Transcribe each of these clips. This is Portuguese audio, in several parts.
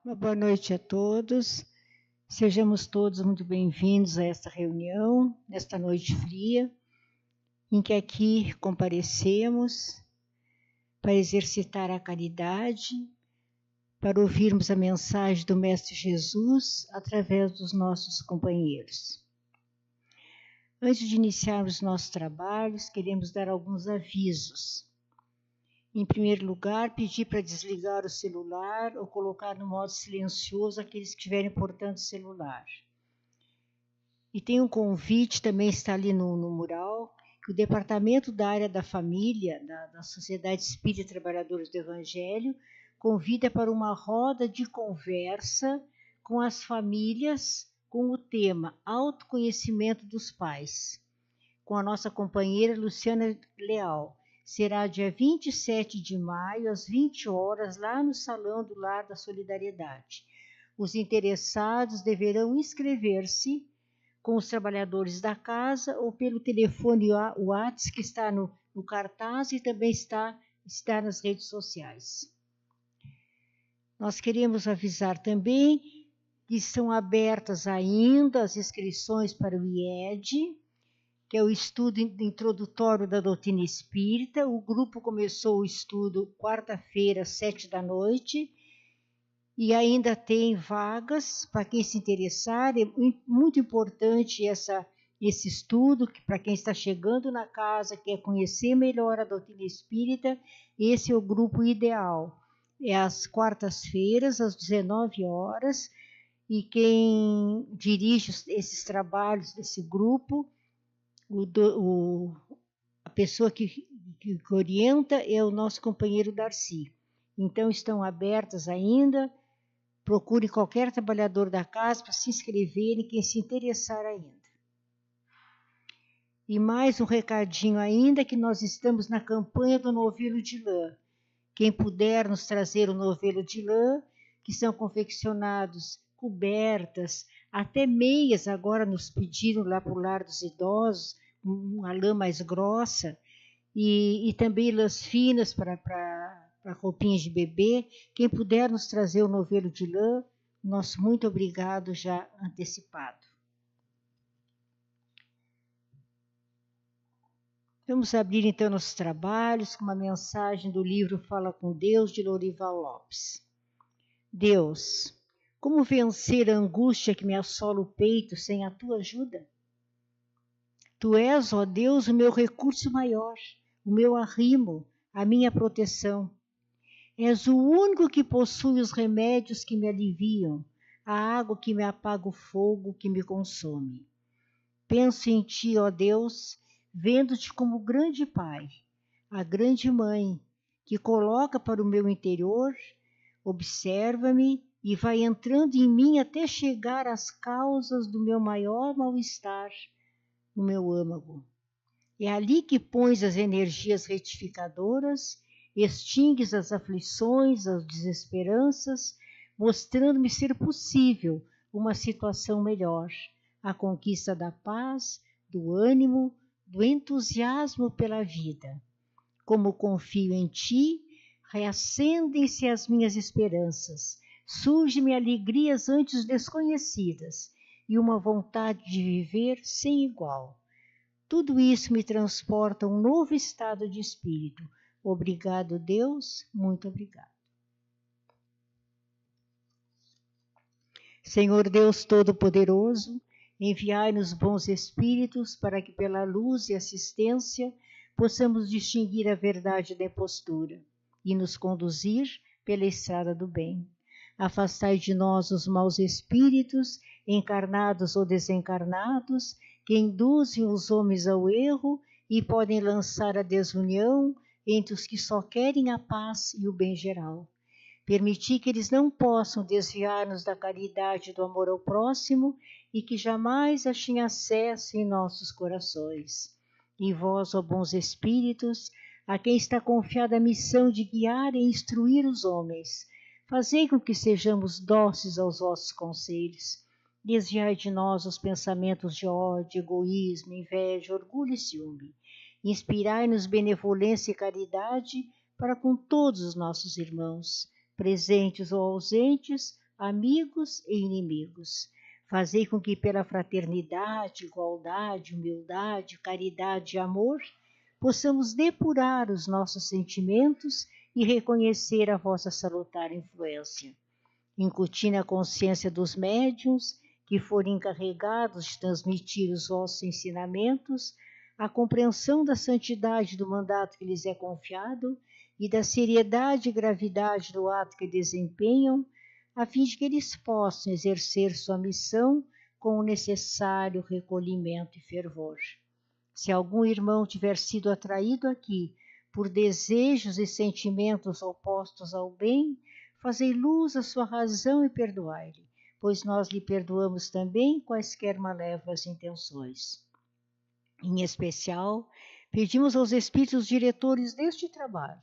Uma boa noite a todos. Sejamos todos muito bem-vindos a esta reunião, nesta noite fria, em que aqui comparecemos para exercitar a caridade, para ouvirmos a mensagem do Mestre Jesus através dos nossos companheiros. Antes de iniciarmos nossos trabalhos, queremos dar alguns avisos. Em primeiro lugar, pedir para desligar o celular ou colocar no modo silencioso aqueles que tiverem, portanto, celular. E tem um convite, também está ali no mural, que o Departamento da Área da Família, da Sociedade Espírita Trabalhadores do Evangelho, convida para uma roda de conversa com as famílias, com o tema Autoconhecimento dos Pais, com a nossa companheira Luciana Leal. Será dia 27 de maio, às 20 horas, lá no Salão do Lar da Solidariedade. Os interessados deverão inscrever-se com os trabalhadores da casa ou pelo telefone WhatsApp que está no cartaz e também está nas redes sociais. Nós queremos avisar também que estão abertas ainda as inscrições para o IED, que é o estudo introdutório da doutrina espírita. O grupo começou o estudo quarta-feira, às 7 da noite, e ainda tem vagas para quem se interessar. É muito importante esse estudo, que para quem está chegando na casa, quer conhecer melhor a doutrina espírita, esse é o grupo ideal. É às quartas-feiras, às 19 horas, e quem dirige esses trabalhos desse grupo, a pessoa que orienta é o nosso companheiro Darcy. Então, estão abertas ainda. Procure qualquer trabalhador da casa para se inscrever e quem se interessar ainda. E mais um recadinho ainda, que nós estamos na campanha do novelo de lã. Quem puder nos trazer o novelo de lã, que são confeccionados cobertas, até meias agora nos pediram lá para o Lar dos Idosos, uma lã mais grossa, e também lãs finas para roupinhas de bebê. Quem puder nos trazer o novelo de lã, nosso muito obrigado já antecipado. Vamos abrir então nossos trabalhos com uma mensagem do livro Fala com Deus, de Lorival Lopes. Deus, como vencer a angústia que me assola o peito sem a tua ajuda? Tu és, ó Deus, o meu recurso maior, o meu arrimo, a minha proteção. És o único que possui os remédios que me aliviam, a água que me apaga o fogo que me consome. Penso em ti, ó Deus, vendo-te como grande Pai, a grande Mãe, que coloca para o meu interior, observa-me e vai entrando em mim até chegar às causas do meu maior mal-estar, no meu âmago. É ali que pões as energias retificadoras, extingues as aflições, as desesperanças, mostrando-me ser possível uma situação melhor, a conquista da paz, do ânimo, do entusiasmo pela vida. Como confio em ti, reacendem-se as minhas esperanças, surgem-me alegrias antes desconhecidas e uma vontade de viver sem igual. Tudo isso me transporta a um novo estado de espírito. Obrigado, Deus, muito obrigado. Senhor Deus Todo-Poderoso, enviai-nos bons espíritos para que pela luz e assistência possamos distinguir a verdade da impostura e nos conduzir pela estrada do bem. Afastai de nós os maus espíritos, encarnados ou desencarnados, que induzem os homens ao erro e podem lançar a desunião entre os que só querem a paz e o bem geral. Permiti que eles não possam desviar-nos da caridade e do amor ao próximo e que jamais achem acesso em nossos corações. E vós, ó bons espíritos, a quem está confiada a missão de guiar e instruir os homens, fazei com que sejamos dóceis aos vossos conselhos. Desviai de nós os pensamentos de ódio, egoísmo, inveja, orgulho e ciúme. Inspirai-nos benevolência e caridade para com todos os nossos irmãos, presentes ou ausentes, amigos e inimigos. Fazei com que pela fraternidade, igualdade, humildade, caridade e amor, possamos depurar os nossos sentimentos e reconhecer a vossa salutar influência. Incutir na consciência dos médiuns que forem encarregados de transmitir os vossos ensinamentos, a compreensão da santidade do mandato que lhes é confiado e da seriedade e gravidade do ato que desempenham, a fim de que eles possam exercer sua missão com o necessário recolhimento e fervor. Se algum irmão tiver sido atraído aqui por desejos e sentimentos opostos ao bem, fazei luz à sua razão e perdoai-lhe, pois nós lhe perdoamos também quaisquer malévolas intenções. Em especial, pedimos aos espíritos diretores deste trabalho,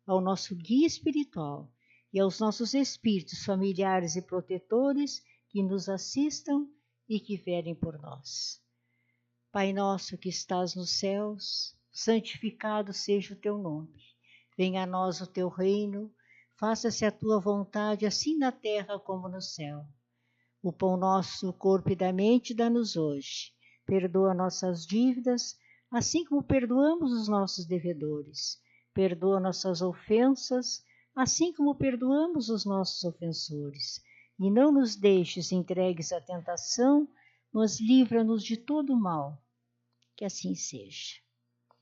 ao nosso guia espiritual e aos nossos espíritos familiares e protetores que nos assistam e que velem por nós. Pai nosso que estás nos céus, santificado seja o teu nome. Venha a nós o teu reino, faça-se a tua vontade, assim na terra como no céu. O pão nosso do corpo e da mente dá-nos hoje. Perdoa nossas dívidas, assim como perdoamos os nossos devedores. Perdoa nossas ofensas, assim como perdoamos os nossos ofensores. E não nos deixes entregues à tentação, mas livra-nos de todo o mal. Que assim seja.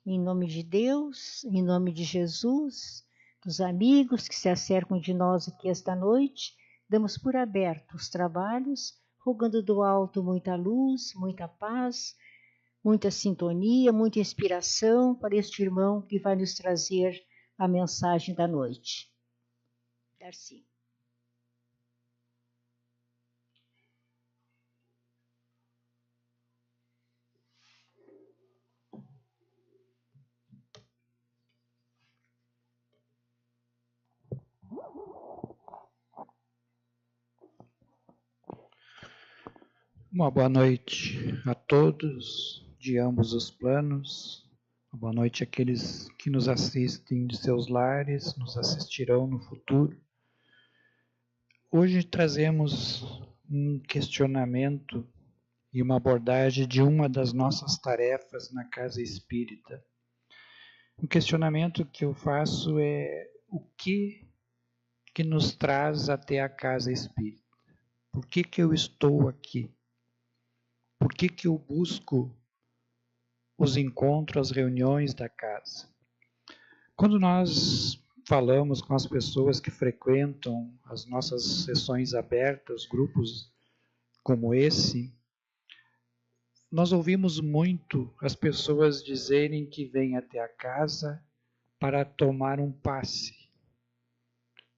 Em nome de Deus, em nome de Jesus, dos amigos que se acercam de nós aqui esta noite, damos por aberto os trabalhos, rogando do alto muita luz, muita paz, muita sintonia, muita inspiração para este irmão que vai nos trazer a mensagem da noite. Darcy. Uma boa noite a todos de ambos os planos. Uma boa noite àqueles que nos assistem de seus lares, nos assistirão no futuro. Hoje trazemos um questionamento e uma abordagem de uma das nossas tarefas na Casa Espírita. Um questionamento que eu faço é o que nos traz até a Casa Espírita? Por que eu estou aqui? Por que eu busco os encontros, as reuniões da casa? Quando nós falamos com as pessoas que frequentam as nossas sessões abertas, grupos como esse, nós ouvimos muito as pessoas dizerem que vêm até a casa para tomar um passe.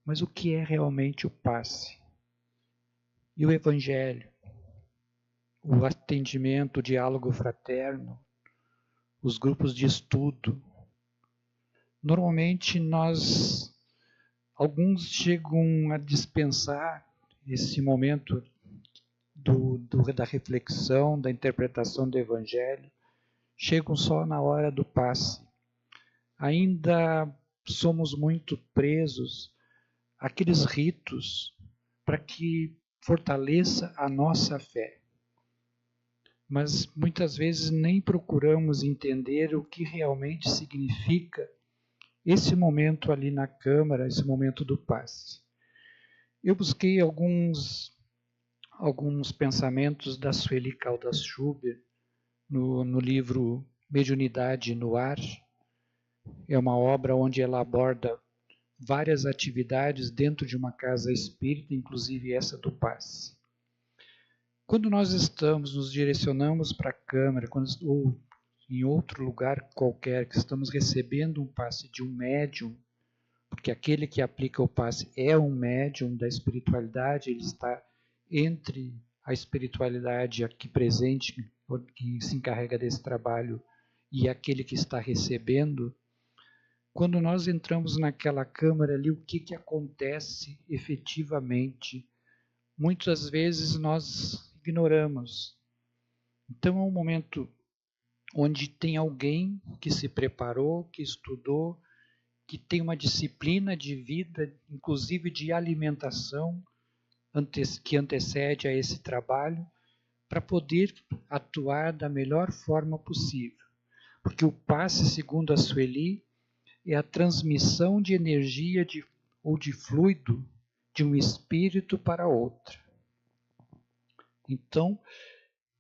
Mas o que é realmente o passe? E o Evangelho? O atendimento, o diálogo fraterno, os grupos de estudo. Normalmente alguns chegam a dispensar esse momento da reflexão, da interpretação do Evangelho, chegam só na hora do passe. Ainda somos muito presos àqueles ritos para que fortaleça a nossa fé. Mas muitas vezes nem procuramos entender o que realmente significa esse momento ali na Câmara, esse momento do passe. Eu busquei alguns pensamentos da Sueli Caldas Schubert no livro Mediunidade no Ar. É uma obra onde ela aborda várias atividades dentro de uma casa espírita, inclusive essa do passe. Quando nós nos direcionamos para a Câmara, ou em outro lugar qualquer, que estamos recebendo um passe de um médium, porque aquele que aplica o passe é um médium da espiritualidade, ele está entre a espiritualidade aqui presente, que se encarrega desse trabalho, e aquele que está recebendo. Quando nós entramos naquela câmara ali, o que acontece efetivamente? Muitas vezes nós ignoramos. Então é um momento onde tem alguém que se preparou, que estudou, que tem uma disciplina de vida, inclusive de alimentação, que antecede a esse trabalho, para poder atuar da melhor forma possível. Porque o passe, segundo a Sueli, é a transmissão de energia ou de fluido de um espírito para outro. Então,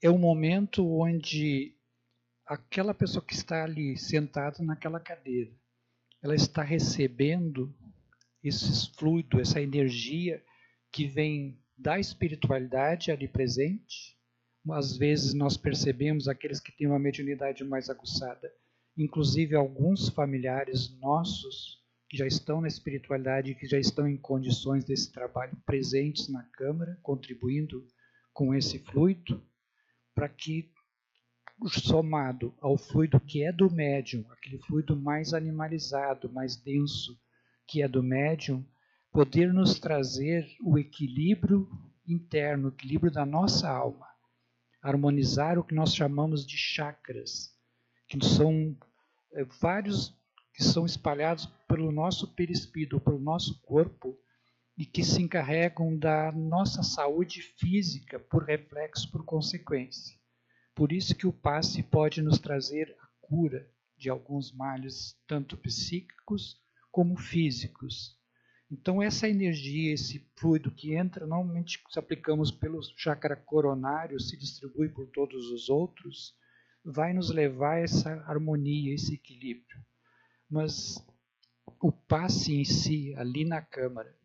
é o momento onde aquela pessoa que está ali sentada naquela cadeira, ela está recebendo esse fluido, essa energia que vem da espiritualidade ali presente. Às vezes nós percebemos aqueles que têm uma mediunidade mais aguçada, inclusive alguns familiares nossos que já estão na espiritualidade, que já estão em condições desse trabalho, presentes na Câmara, contribuindo com esse fluido, para que, somado ao fluido que é do médium, aquele fluido mais animalizado, mais denso, que é do médium, poder nos trazer o equilíbrio interno, o equilíbrio da nossa alma, harmonizar o que nós chamamos de chakras, que são vários que são espalhados pelo nosso perispírito, pelo nosso corpo, e que se encarregam da nossa saúde física, por reflexo, por consequência. Por isso que o passe pode nos trazer a cura de alguns males, tanto psíquicos como físicos. Então essa energia, esse fluido que entra, normalmente se aplicamos pelo chakra coronário, se distribui por todos os outros, vai nos levar a essa harmonia, esse equilíbrio. Mas o passe em si, ali na Câmara,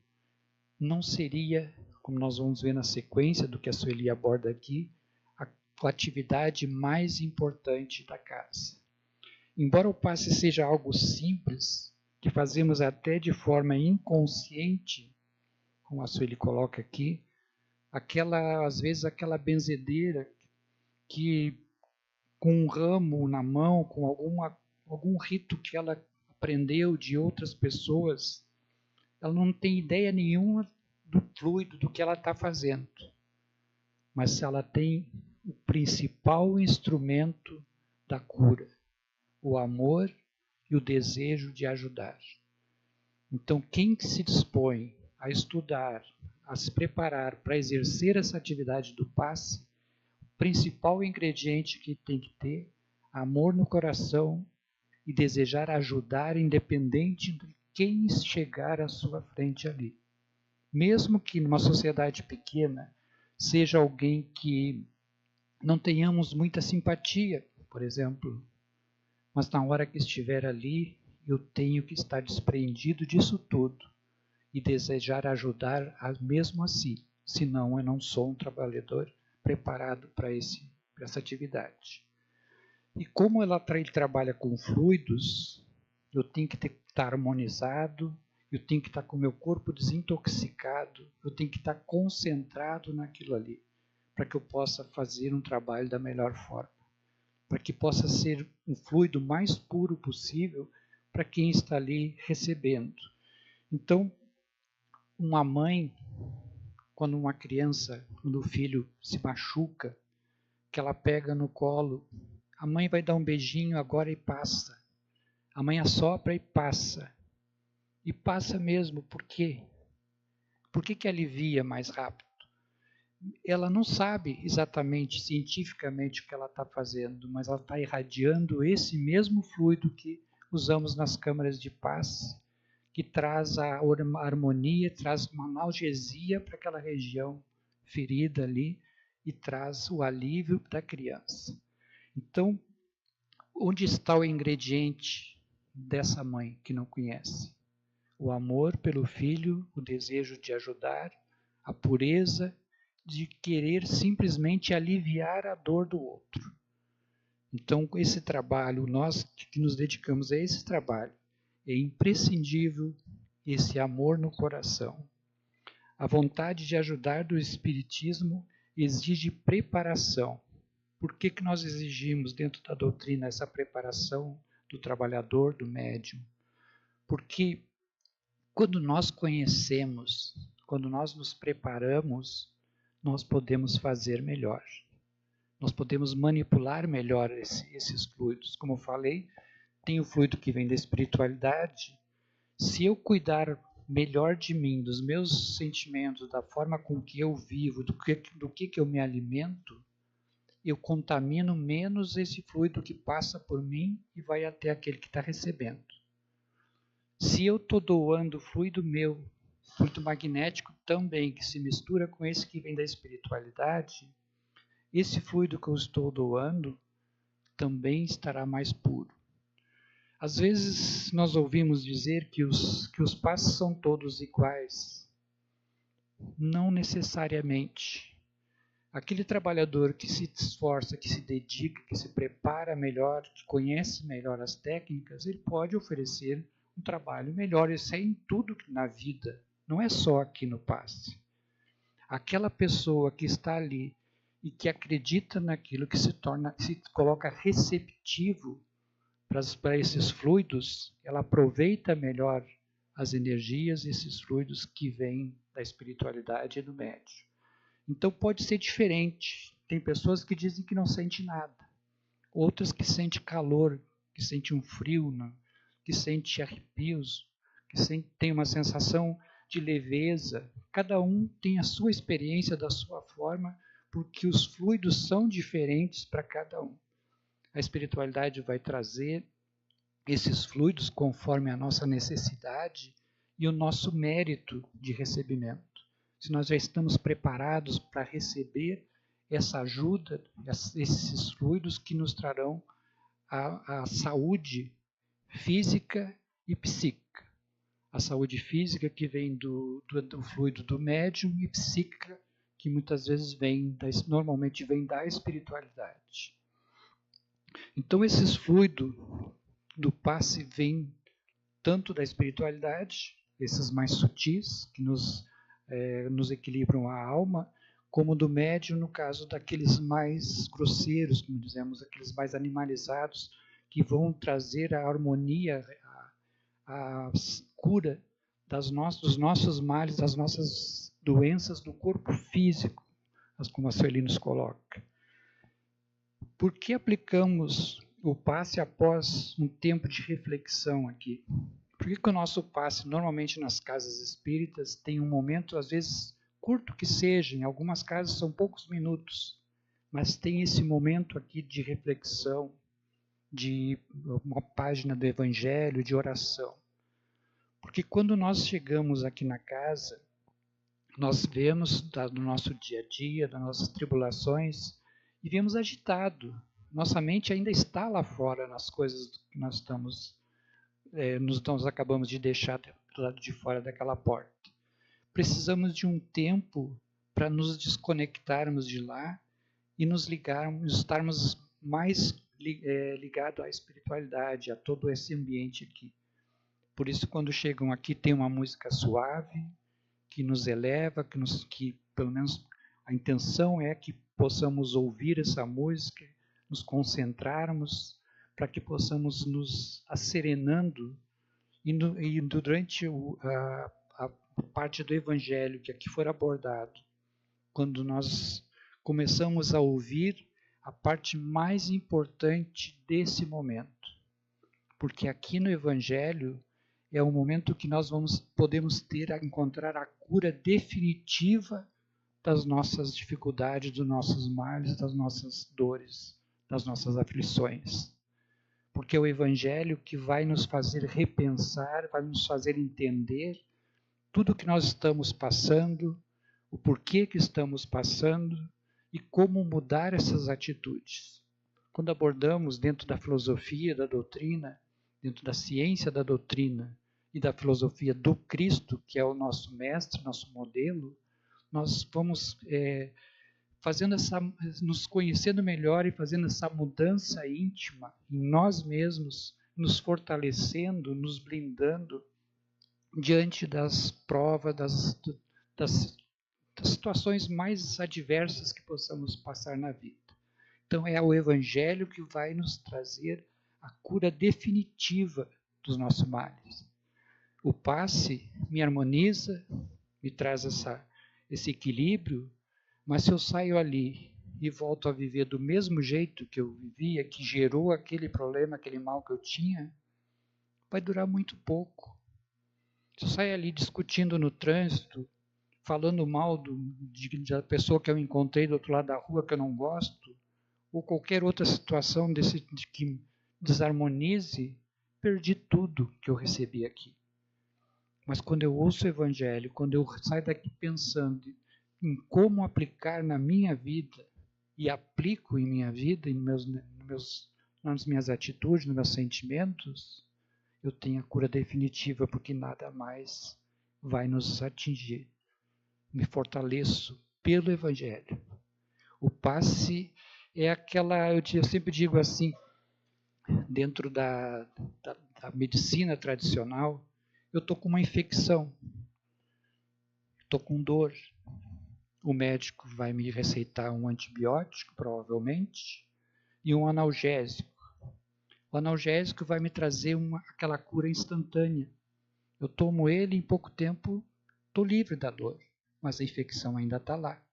não seria, como nós vamos ver na sequência do que a Sueli aborda aqui, a atividade mais importante da casa. Embora o passe seja algo simples, que fazemos até de forma inconsciente, como a Sueli coloca aqui, às vezes aquela benzedeira que com um ramo na mão, com algum rito que ela aprendeu de outras pessoas, ela não tem ideia nenhuma do fluido, do que ela está fazendo. Mas se ela tem o principal instrumento da cura, o amor e o desejo de ajudar. Então, quem se dispõe a estudar, a se preparar para exercer essa atividade do passe, o principal ingrediente que tem que ter, amor no coração e desejar ajudar, independente de quem chegar à sua frente ali. Mesmo que numa sociedade pequena seja alguém que não tenhamos muita simpatia, por exemplo, mas na hora que estiver ali, eu tenho que estar despreendido disso tudo e desejar ajudar mesmo assim, senão eu não sou um trabalhador preparado para essa atividade. E como ele trabalha com fluidos, eu tenho que estar harmonizado, eu tenho que estar com o meu corpo desintoxicado, eu tenho que estar concentrado naquilo ali, para que eu possa fazer um trabalho da melhor forma, para que possa ser um fluido mais puro possível para quem está ali recebendo. Então, uma mãe, quando uma criança, quando o filho se machuca, que ela pega no colo, a mãe vai dar um beijinho agora e passa. A mãe assopra e passa. E passa mesmo, por quê? Por que alivia mais rápido? Ela não sabe exatamente, cientificamente, o que ela está fazendo, mas ela está irradiando esse mesmo fluido que usamos nas câmaras de passe, que traz a harmonia, traz uma analgesia para aquela região ferida ali e traz o alívio da criança. Então, onde está o ingrediente dessa mãe que não conhece? O amor pelo filho, o desejo de ajudar, a pureza de querer simplesmente aliviar a dor do outro. Então, esse trabalho, nós que nos dedicamos a esse trabalho, é imprescindível esse amor no coração. A vontade de ajudar do Espiritismo exige preparação. Por que nós exigimos dentro da doutrina essa preparação do trabalhador, do médium? Porque quando nós conhecemos, quando nós nos preparamos, nós podemos fazer melhor. Nós podemos manipular melhor esses fluidos. Como eu falei, tem o fluido que vem da espiritualidade. Se eu cuidar melhor de mim, dos meus sentimentos, da forma com que eu vivo, do que eu me alimento, eu contamino menos esse fluido que passa por mim e vai até aquele que está recebendo. Se eu estou doando fluido meu, fluido magnético também, que se mistura com esse que vem da espiritualidade, esse fluido que eu estou doando também estará mais puro. Às vezes nós ouvimos dizer que os passos são todos iguais. Não necessariamente. Aquele trabalhador que se esforça, que se dedica, que se prepara melhor, que conhece melhor as técnicas, ele pode oferecer um trabalho melhor. Isso é em tudo na vida, não é só aqui no passe. Aquela pessoa que está ali e que acredita naquilo, que se coloca receptivo para esses fluidos, ela aproveita melhor as energias, esses fluidos que vêm da espiritualidade e do médium. Então pode ser diferente. Tem pessoas que dizem que não sente nada, outras que sentem calor, que sentem um frio, que sentem arrepios, que tem uma sensação de leveza. Cada um tem a sua experiência da sua forma, porque os fluidos são diferentes para cada um. A espiritualidade vai trazer esses fluidos conforme a nossa necessidade e o nosso mérito de recebimento. Se nós já estamos preparados para receber essa ajuda, esses fluidos que nos trarão a saúde física e psíquica. A saúde física que vem do fluido do médium e psíquica que muitas vezes normalmente vem da espiritualidade. Então esses fluidos do passe vêm tanto da espiritualidade, esses mais sutis, que nos equilibram a alma, como do médium, no caso daqueles mais grosseiros, como dizemos, aqueles mais animalizados, que vão trazer a harmonia, a cura dos nossos males, das nossas doenças do corpo físico, como a Sueli nos coloca. Por que aplicamos o passe após um tempo de reflexão aqui? Por que o nosso passe, normalmente nas casas espíritas, tem um momento, às vezes, curto que seja, em algumas casas são poucos minutos, mas tem esse momento aqui de reflexão, de uma página do Evangelho, de oração. Porque quando nós chegamos aqui na casa, nós vemos do nosso dia a dia, das nossas tribulações, e vemos agitado. Nossa mente ainda está lá fora nas coisas que nós nós acabamos de deixar do lado de fora daquela porta. Precisamos de um tempo para nos desconectarmos de lá e nos ligarmos, estarmos mais ligados à espiritualidade, a todo esse ambiente aqui. Por isso, quando chegam aqui, tem uma música suave, que nos eleva, que pelo menos a intenção é que possamos ouvir essa música, nos concentrarmos, para que possamos nos asserenando e durante a parte do Evangelho que aqui for abordado, quando nós começamos a ouvir a parte mais importante desse momento. Porque aqui no Evangelho é o momento que nós podemos encontrar a cura definitiva das nossas dificuldades, dos nossos males, das nossas dores, das nossas aflições. Porque é o Evangelho que vai nos fazer repensar, vai nos fazer entender tudo o que nós estamos passando, o porquê que estamos passando e como mudar essas atitudes. Quando abordamos dentro da filosofia, da doutrina, dentro da ciência da doutrina e da filosofia do Cristo, que é o nosso mestre, nosso modelo, nós vamos nos conhecendo melhor e fazendo essa mudança íntima em nós mesmos, nos fortalecendo, nos blindando diante das provas, das situações mais adversas que possamos passar na vida. Então é o Evangelho que vai nos trazer a cura definitiva dos nossos males. O passe me harmoniza, me traz esse equilíbrio, mas se eu saio ali e volto a viver do mesmo jeito que eu vivia, que gerou aquele problema, aquele mal que eu tinha, vai durar muito pouco. Se eu sair ali discutindo no trânsito, falando mal da pessoa que eu encontrei do outro lado da rua que eu não gosto, ou qualquer outra situação de que desarmonize, perdi tudo que eu recebi aqui. Mas quando eu ouço o Evangelho, quando eu saio daqui pensando em como aplicar na minha vida, e aplico em minha vida, nas minhas atitudes, nos meus sentimentos, eu tenho a cura definitiva, porque nada mais vai nos atingir. Me fortaleço pelo Evangelho. O passe é aquela, eu sempre digo assim, dentro da medicina tradicional, eu estou com uma infecção, estou com dor. O médico vai me receitar um antibiótico, provavelmente, e um analgésico. O analgésico vai me trazer aquela cura instantânea. Eu tomo ele e em pouco tempo estou livre da dor, mas a infecção ainda está lá.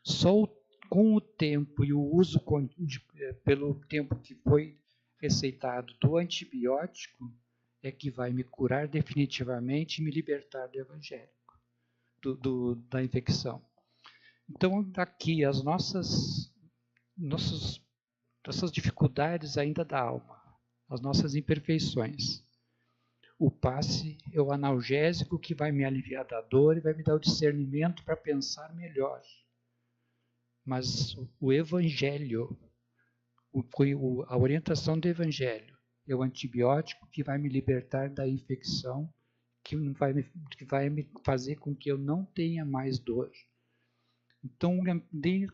Só com o tempo e o uso pelo tempo que foi receitado do antibiótico é que vai me curar definitivamente e me libertar do evangélico, da infecção. Então, daqui as nossas dificuldades ainda da alma, as nossas imperfeições. O passe é o analgésico que vai me aliviar da dor e vai me dar o discernimento para pensar melhor. Mas o Evangelho, a orientação do Evangelho, é o antibiótico que vai me libertar da infecção, que vai me fazer com que eu não tenha mais dor. Então,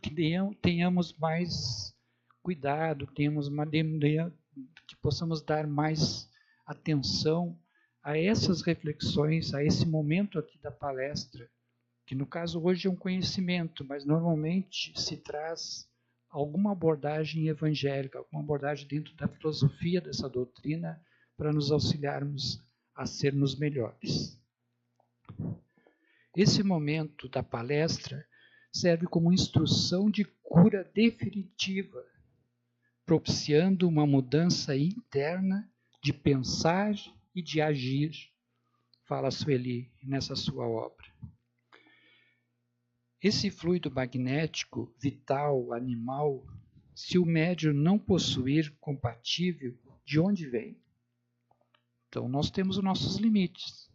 que tenhamos mais cuidado, que possamos dar mais atenção a essas reflexões, a esse momento aqui da palestra, que no caso hoje é um conhecimento, mas normalmente se traz alguma abordagem evangélica, alguma abordagem dentro da filosofia dessa doutrina para nos auxiliarmos a sermos melhores. Esse momento da palestra serve como instrução de cura definitiva, propiciando uma mudança interna de pensar e de agir, fala Sueli nessa sua obra. Esse fluido magnético, vital, animal, se o médium não possuir compatível, de onde vem? Então, nós temos os nossos limites.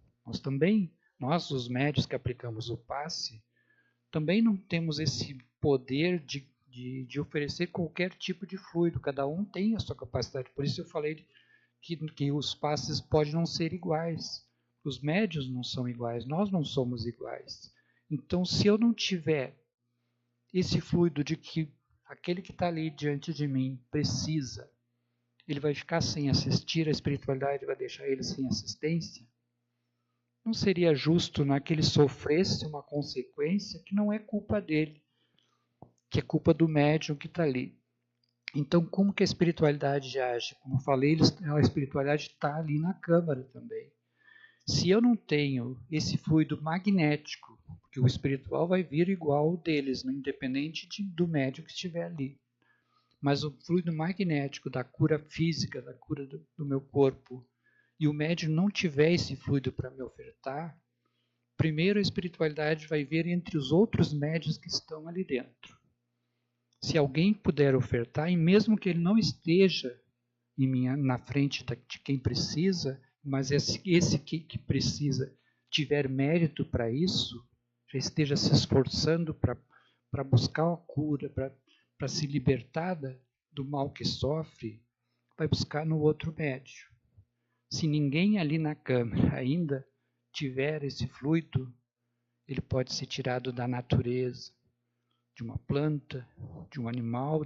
Nós, os médios que aplicamos o passe, também não temos esse poder de oferecer qualquer tipo de fluido. Cada um tem a sua capacidade. Por isso eu falei que os passes podem não ser iguais. Os médios não são iguais, nós não somos iguais. Então, se eu não tiver esse fluido de que aquele que está ali diante de mim precisa, ele vai ficar sem assistir, a espiritualidade vai deixar ele sem assistência, não seria justo que ele sofresse uma consequência que não é culpa dele, que é culpa do médium que está ali. Então, como que a espiritualidade age? Como eu falei, a espiritualidade está ali na câmara também. Se eu não tenho esse fluido magnético, porque o espiritual vai vir igual ao deles, independente do médium que estiver ali. Mas o fluido magnético da cura física, da cura do meu corpo, e o médium não tiver esse fluido para me ofertar, primeiro a espiritualidade vai ver entre os outros médiuns que estão ali dentro. Se alguém puder ofertar, e mesmo que ele não esteja na frente de quem precisa, mas esse que precisa tiver mérito para isso, já esteja se esforçando para buscar a cura, para se libertar do mal que sofre, vai buscar no outro médium. Se ninguém ali na câmara ainda tiver esse fluido, ele pode ser tirado da natureza, de uma planta, de um animal,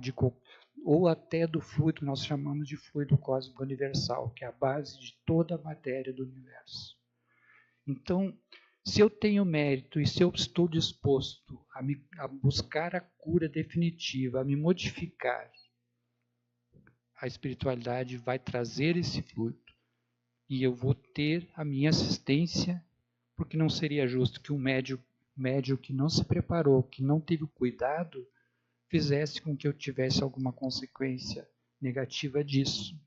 ou até do fluido que nós chamamos de fluido cósmico universal, que é a base de toda a matéria do universo. Então, se eu tenho mérito e se eu estou disposto a buscar a cura definitiva, a me modificar, a espiritualidade vai trazer esse fluido e eu vou ter a minha assistência, porque não seria justo que um médium que não se preparou, que não teve o cuidado, fizesse com que eu tivesse alguma consequência negativa disso.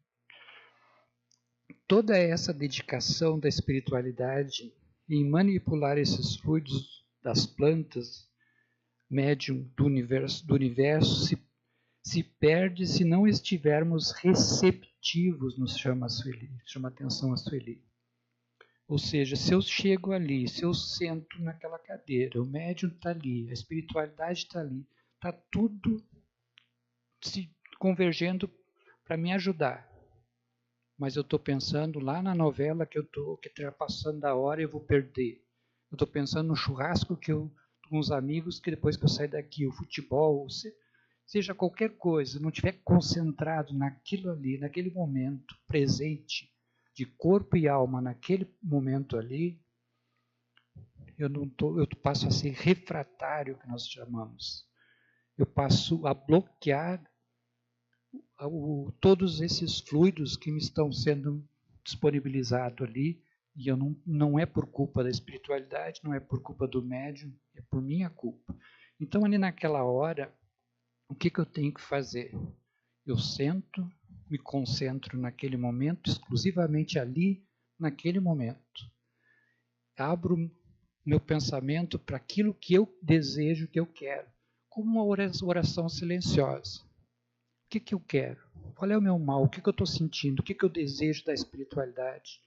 toda essa dedicação da espiritualidade em manipular esses fluidos das plantas, médium do universo se perde se não estivermos receptivos, nos chama a atenção a Sueli. Ou seja, se eu chego ali, se eu sento naquela cadeira, o médium está ali, a espiritualidade está ali, está tudo se convergendo para me ajudar. Mas eu estou pensando lá na novela que está passando da hora e eu vou perder. Eu estou pensando no churrasco com os amigos que depois que eu sair daqui, o futebol, seja qualquer coisa, não estiver concentrado naquilo ali, naquele momento presente, de corpo e alma, naquele momento ali, eu passo a ser refratário, que nós chamamos. Eu passo a bloquear todos esses fluidos que me estão sendo disponibilizados ali, e não é por culpa da espiritualidade, não é por culpa do médium, é por minha culpa. Então, ali naquela hora, o que eu tenho que fazer? Eu sento, me concentro naquele momento, exclusivamente ali, naquele momento. Abro meu pensamento para aquilo que eu desejo, que eu quero, como uma oração silenciosa. O que eu quero? Qual é o meu mal? O que eu estou sentindo? O que eu desejo da espiritualidade?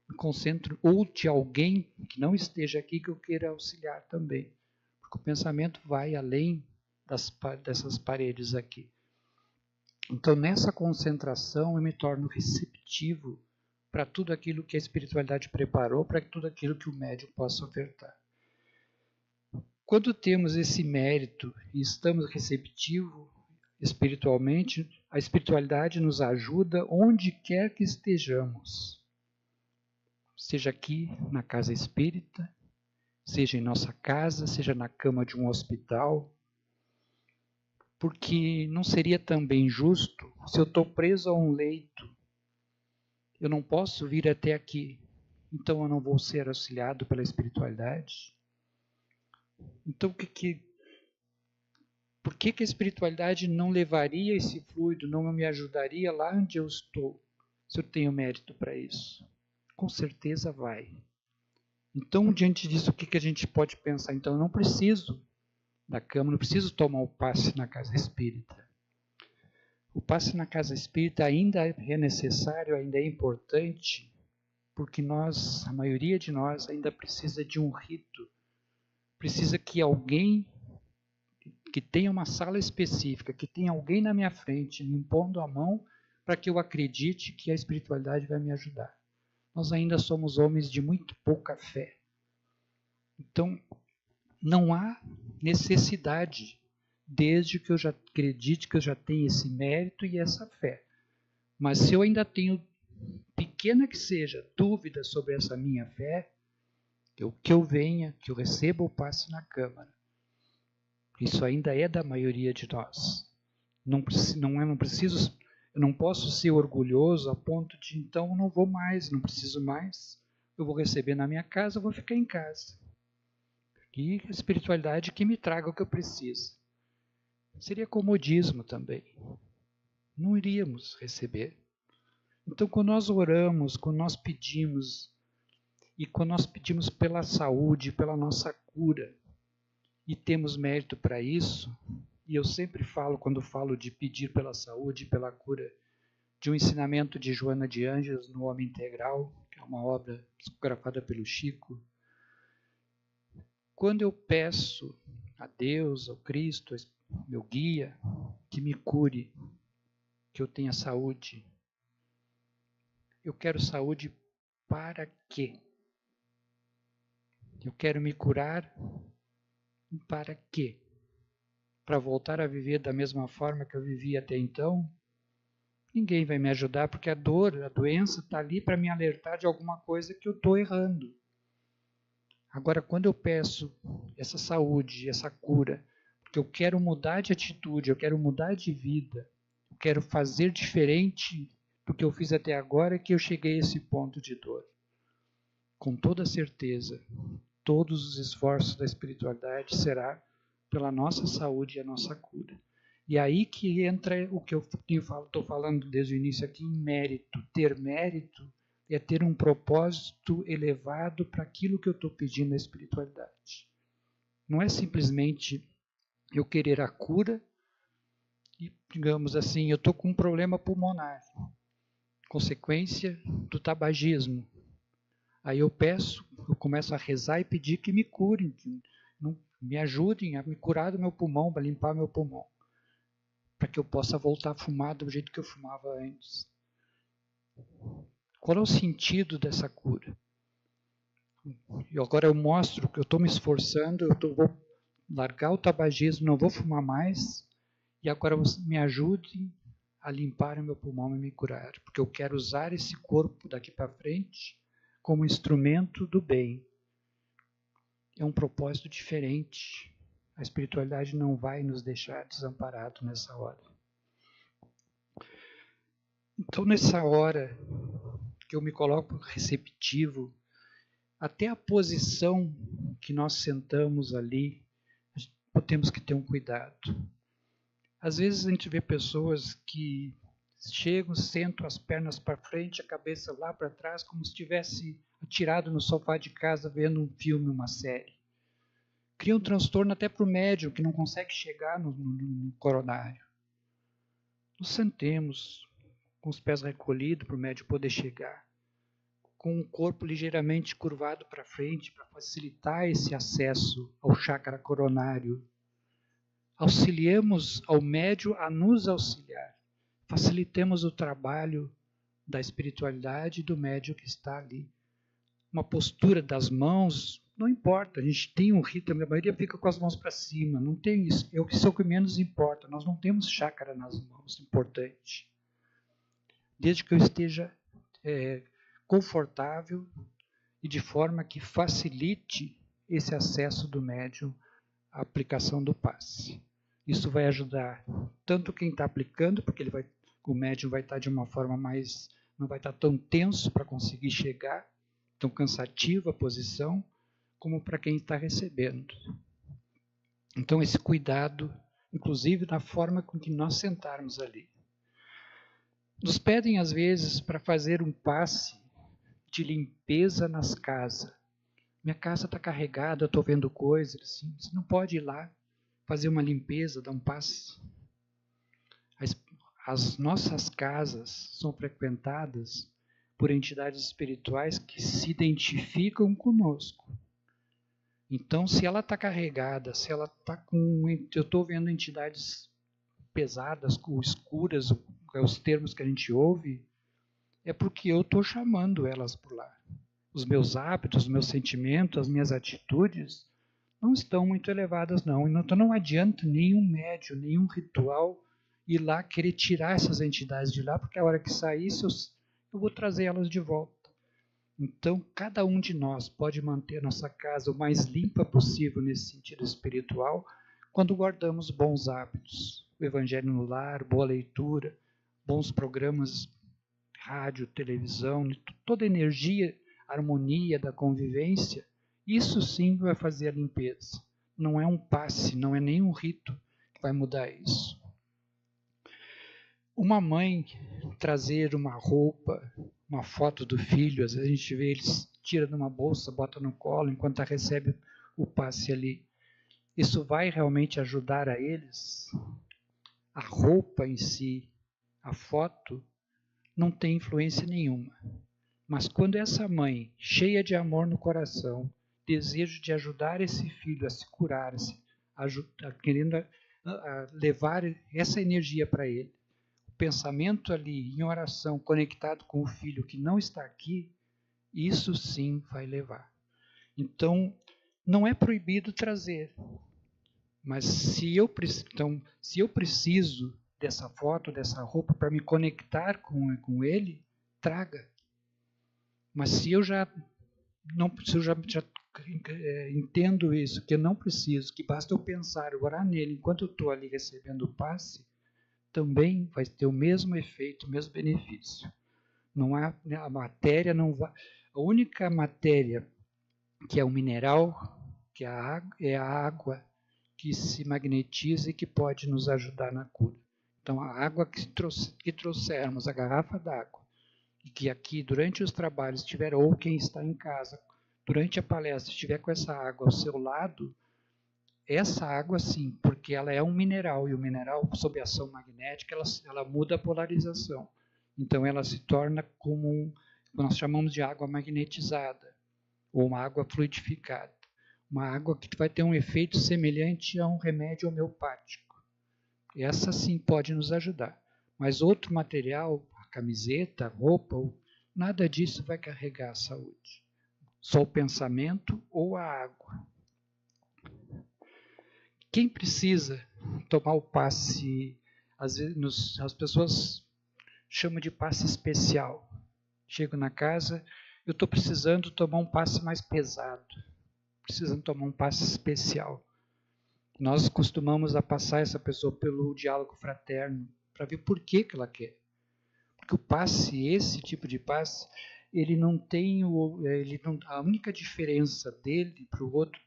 Me concentro, ou de alguém que não esteja aqui que eu queira auxiliar também. Porque o pensamento vai além dessas paredes aqui. Então, nessa concentração, eu me torno receptivo para tudo aquilo que a espiritualidade preparou, para tudo aquilo que o médium possa ofertar. Quando temos esse mérito e estamos receptivos espiritualmente, a espiritualidade nos ajuda onde quer que estejamos. Seja aqui na casa espírita, seja em nossa casa, seja na cama de um hospital, porque não seria também justo se eu estou preso a um leito, eu não posso vir até aqui, então eu não vou ser auxiliado pela espiritualidade? Então por que a espiritualidade não levaria esse fluido, não me ajudaria lá onde eu estou, se eu tenho mérito para isso? Com certeza vai. Então, diante disso, o que a gente pode pensar? Então, eu não preciso da cama, não preciso tomar o passe na casa espírita. O passe na casa espírita ainda é necessário, ainda é importante, porque a maioria de nós ainda precisa de um rito. Precisa que alguém, que tenha uma sala específica, que tenha alguém na minha frente me impondo a mão para que eu acredite que a espiritualidade vai me ajudar. Nós ainda somos homens de muito pouca fé. Então, não há necessidade, desde que eu já acredite que eu já tenho esse mérito e essa fé. Mas se eu ainda tenho, pequena que seja, dúvida sobre essa minha fé, que eu venha, que eu receba o passe na Câmara. Isso ainda é da maioria de nós. Eu não posso ser orgulhoso a ponto de, então, eu não vou mais, não preciso mais. Eu vou receber na minha casa, eu vou ficar em casa. E a espiritualidade que me traga o que eu preciso. Seria comodismo também. Não iríamos receber. Então, quando nós oramos, quando nós pedimos, e quando nós pedimos pela saúde, pela nossa cura, e temos mérito para isso, e eu sempre falo, quando falo de pedir pela saúde, pela cura, de um ensinamento de Joana de Ângeles no Homem Integral, que é uma obra psicografada pelo Chico. Quando eu peço a Deus, ao Cristo, meu guia, que me cure, que eu tenha saúde, eu quero saúde para quê? Eu quero me curar para quê? Para voltar a viver da mesma forma que eu vivia até então? Ninguém vai me ajudar, porque a dor, a doença está ali para me alertar de alguma coisa que eu estou errando. Agora, quando eu peço essa saúde, essa cura, porque eu quero mudar de atitude, eu quero mudar de vida, eu quero fazer diferente do que eu fiz até agora, que eu cheguei a esse ponto de dor. Com toda certeza, todos os esforços da espiritualidade será pela nossa saúde e a nossa cura. E aí que entra o que eu estou falando desde o início aqui em mérito. Ter mérito é ter um propósito elevado para aquilo que eu estou pedindo na espiritualidade. Não é simplesmente eu querer a cura e, digamos assim, eu estou com um problema pulmonar, consequência do tabagismo. Aí eu começo a rezar e pedir que me curem, que me ajudem a me curar do meu pulmão, para limpar meu pulmão, para que eu possa voltar a fumar do jeito que eu fumava antes. Qual é o sentido dessa cura? E agora eu mostro que eu estou me esforçando, vou largar o tabagismo, não vou fumar mais, e agora me ajudem a limpar o meu pulmão e me curar, porque eu quero usar esse corpo daqui para frente como instrumento do bem. É um propósito diferente. A espiritualidade não vai nos deixar desamparados nessa hora. Então, nessa hora que eu me coloco receptivo, até a posição que nós sentamos ali, temos que ter um cuidado. Às vezes a gente vê pessoas que chegam, sentam as pernas para frente, a cabeça lá para trás, como se estivesse atirado no sofá de casa vendo um filme, uma série. Cria um transtorno até para o médium que não consegue chegar no coronário. Nos sentemos com os pés recolhidos para o médium poder chegar, com o corpo ligeiramente curvado para frente para facilitar esse acesso ao chakra coronário. Auxiliemos ao médium a nos auxiliar. Facilitemos o trabalho da espiritualidade e do médium que está ali. Uma postura das mãos, não importa, a gente tem um rito, a maioria fica com as mãos para cima, não tem isso, isso é o que menos importa, nós não temos chácara nas mãos, importante. Desde que eu esteja confortável e de forma que facilite esse acesso do médium à aplicação do passe. Isso vai ajudar tanto quem está aplicando, porque o médium vai estar de uma forma mais, não vai estar tão tenso para conseguir chegar, tão cansativa a posição, como para quem está recebendo. Então esse cuidado, inclusive na forma com que nós sentarmos ali. Nos pedem às vezes para fazer um passe de limpeza nas casas. Minha casa está carregada, eu estou vendo coisas assim. Você não pode ir lá fazer uma limpeza, dar um passe. As nossas casas são frequentadas por entidades espirituais que se identificam conosco. Então, se ela está carregada, se ela está com... Eu estou vendo entidades pesadas, escuras, os termos que a gente ouve, é porque eu estou chamando elas por lá. Os meus hábitos, os meus sentimentos, as minhas atitudes não estão muito elevadas, não. Então não adianta nenhum médium, nenhum ritual ir lá querer tirar essas entidades de lá, porque a hora que sair, eu vou trazer elas de volta. Então, cada um de nós pode manter a nossa casa o mais limpa possível nesse sentido espiritual, quando guardamos bons hábitos. O Evangelho no lar, boa leitura, bons programas, rádio, televisão, toda a energia, harmonia da convivência, isso sim vai fazer a limpeza. Não é um passe, não é nenhum rito que vai mudar isso. Uma mãe trazer uma roupa, uma foto do filho, às vezes a gente vê eles tira de uma bolsa, bota no colo, enquanto recebe o passe ali. Isso vai realmente ajudar a eles? A roupa em si, a foto, não tem influência nenhuma. Mas quando essa mãe, cheia de amor no coração, desejo de ajudar esse filho a se curar, querendo levar essa energia para ele, o pensamento ali em oração, conectado com o filho que não está aqui, isso sim vai levar. Então, não é proibido trazer, mas se eu preciso dessa foto, dessa roupa para me conectar com ele, traga. Mas se eu já entendo isso, que eu não preciso, que basta eu pensar, orar nele, enquanto eu estou ali recebendo o passe, também vai ter o mesmo efeito, o mesmo benefício. Não há, a matéria não vai. A única matéria que é o mineral, que é a água, que se magnetiza e que pode nos ajudar na cura. Então, a água que trouxermos, a garrafa d'água, e que aqui, durante os trabalhos, tiver, ou quem está em casa, durante a palestra, estiver com essa água ao seu lado, essa água sim, porque ela é um mineral, e o mineral, sob ação magnética, ela muda a polarização. Então, ela se torna como nós chamamos de água magnetizada, ou uma água fluidificada. Uma água que vai ter um efeito semelhante a um remédio homeopático. Essa sim pode nos ajudar. Mas outro material, a camiseta, a roupa, nada disso vai carregar a saúde. Só o pensamento ou a água. Quem precisa tomar o passe, às vezes as pessoas chamam de passe especial. Chego na casa, eu estou precisando tomar um passe mais pesado. Precisando tomar um passe especial. Nós costumamos a passar essa pessoa pelo diálogo fraterno para ver por que ela quer. Porque o passe, esse tipo de passe, ele não tem a única diferença dele para o outro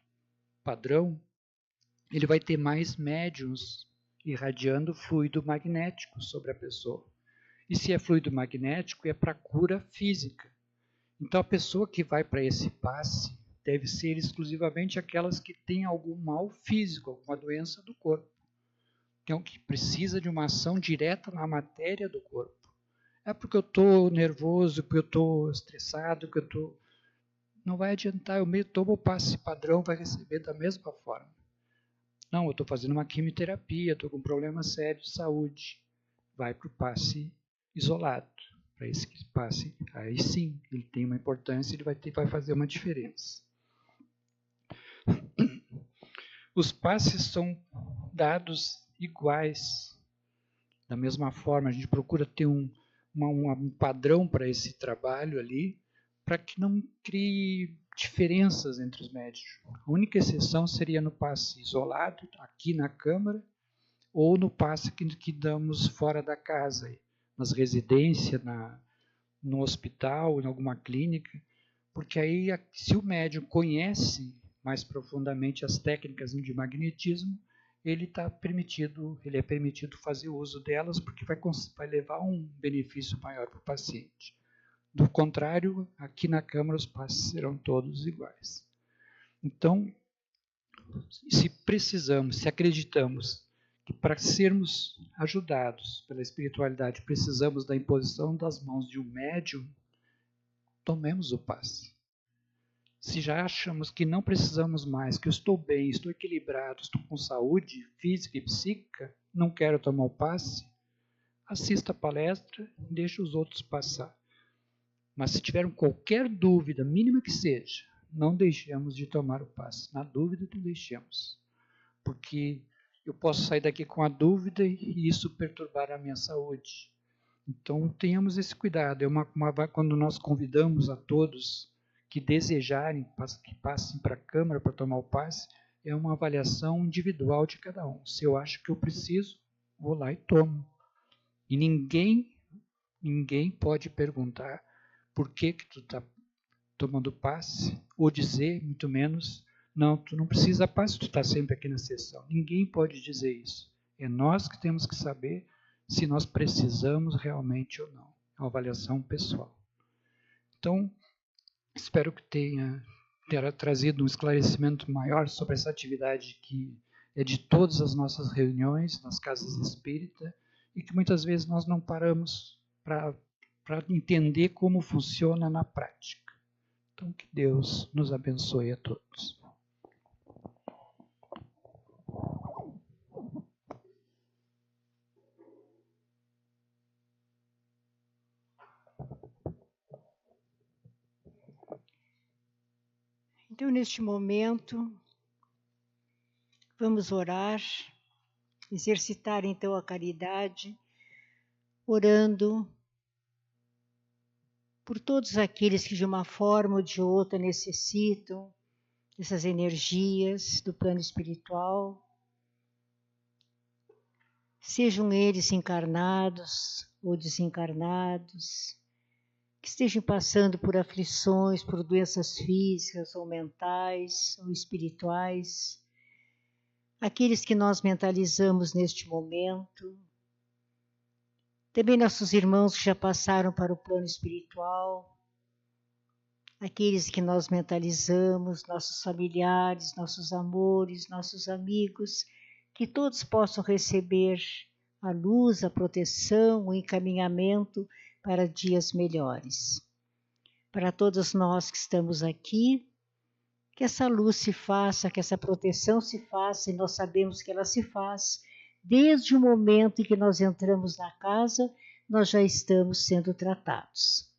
padrão, ele vai ter mais médiuns irradiando fluido magnético sobre a pessoa. E se é fluido magnético, é para cura física. Então a pessoa que vai para esse passe deve ser exclusivamente aquelas que têm algum mal físico, alguma doença do corpo. Então, que precisa de uma ação direta na matéria do corpo. É porque eu estou nervoso, porque eu estou estressado, porque eu estou... Não vai adiantar, eu tomo o passe padrão, vai receber da mesma forma. Não, eu estou fazendo uma quimioterapia, estou com um problema sério de saúde. Vai para o passe isolado. Para esse passe, aí sim, ele tem uma importância, ele vai fazer uma diferença. Os passes são dados iguais. Da mesma forma, a gente procura ter um padrão para esse trabalho ali, para que não crie diferenças entre os médicos. A única exceção seria no passe isolado, aqui na Câmara, ou no passe que damos fora da casa, nas residências, no hospital, em alguma clínica, porque aí, se o médium conhece mais profundamente as técnicas de magnetismo, ele é permitido fazer uso delas, porque vai levar um benefício maior para o paciente. Do contrário, aqui na Câmara os passes serão todos iguais. Então, se acreditamos que para sermos ajudados pela espiritualidade precisamos da imposição das mãos de um médium, tomemos o passe. Se já achamos que não precisamos mais, que eu estou bem, estou equilibrado, estou com saúde física e psíquica, não quero tomar o passe, assista a palestra, deixe os outros passar. Mas se tiverem qualquer dúvida, mínima que seja, não deixemos de tomar o passe. Na dúvida, não deixemos. Porque eu posso sair daqui com a dúvida e isso perturbar a minha saúde. Então, tenhamos esse cuidado. Quando nós convidamos a todos que desejarem, que passem para a Câmara para tomar o passe, é uma avaliação individual de cada um. Se eu acho que eu preciso, vou lá e tomo. E ninguém pode perguntar por que tu está tomando passe, ou dizer, muito menos, não, tu não precisa passe, tu está sempre aqui na sessão. Ninguém pode dizer isso. É nós que temos que saber se nós precisamos realmente ou não. É uma avaliação pessoal. Então, espero que tenha trazido um esclarecimento maior sobre essa atividade que é de todas as nossas reuniões nas casas espíritas e que muitas vezes nós não paramos para entender como funciona na prática. Então, que Deus nos abençoe a todos. Então, neste momento, vamos orar, exercitar então a caridade, orando por todos aqueles que de uma forma ou de outra necessitam dessas energias do plano espiritual, sejam eles encarnados ou desencarnados, que estejam passando por aflições, por doenças físicas ou mentais ou espirituais, aqueles que nós mentalizamos neste momento, também nossos irmãos que já passaram para o plano espiritual, aqueles que nós mentalizamos, nossos familiares, nossos amores, nossos amigos, que todos possam receber a luz, a proteção, o encaminhamento para dias melhores. Para todos nós que estamos aqui, que essa luz se faça, que essa proteção se faça, e nós sabemos que ela se faz. Desde o momento em que nós entramos na casa, nós já estamos sendo tratados.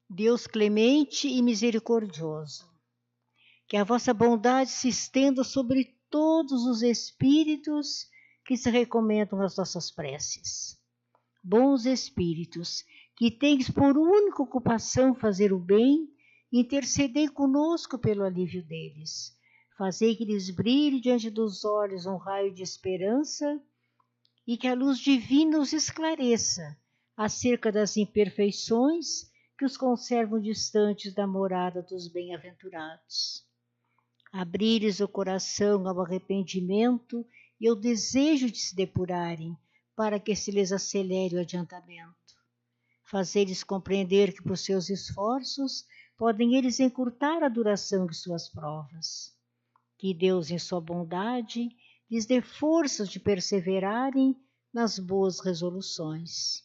Deus clemente e misericordioso, que a vossa bondade se estenda sobre todos os espíritos que se recomendam às nossas preces. Bons espíritos, que tendes por única ocupação fazer o bem, intercedei conosco pelo alívio deles. Fazei que lhes brilhe diante dos olhos um raio de esperança e que a luz divina os esclareça acerca das imperfeições que os conservam distantes da morada dos bem-aventurados. Abri-lhes o coração ao arrependimento e ao desejo de se depurarem, para que se lhes acelere o adiantamento. Fazer-lhes compreender que por seus esforços podem eles encurtar a duração de suas provas. Que Deus, em sua bondade, lhes dê forças de perseverarem nas boas resoluções.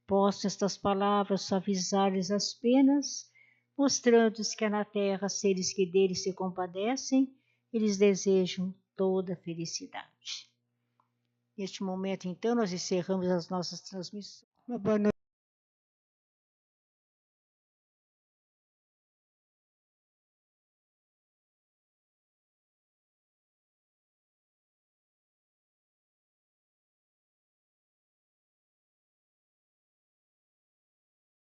Possam estas palavras suavizar-lhes as penas, mostrando-lhes que há na terra seres que deles se compadecem e lhes desejam toda a felicidade. Neste momento, então, nós encerramos as nossas transmissões. Uma boa noite.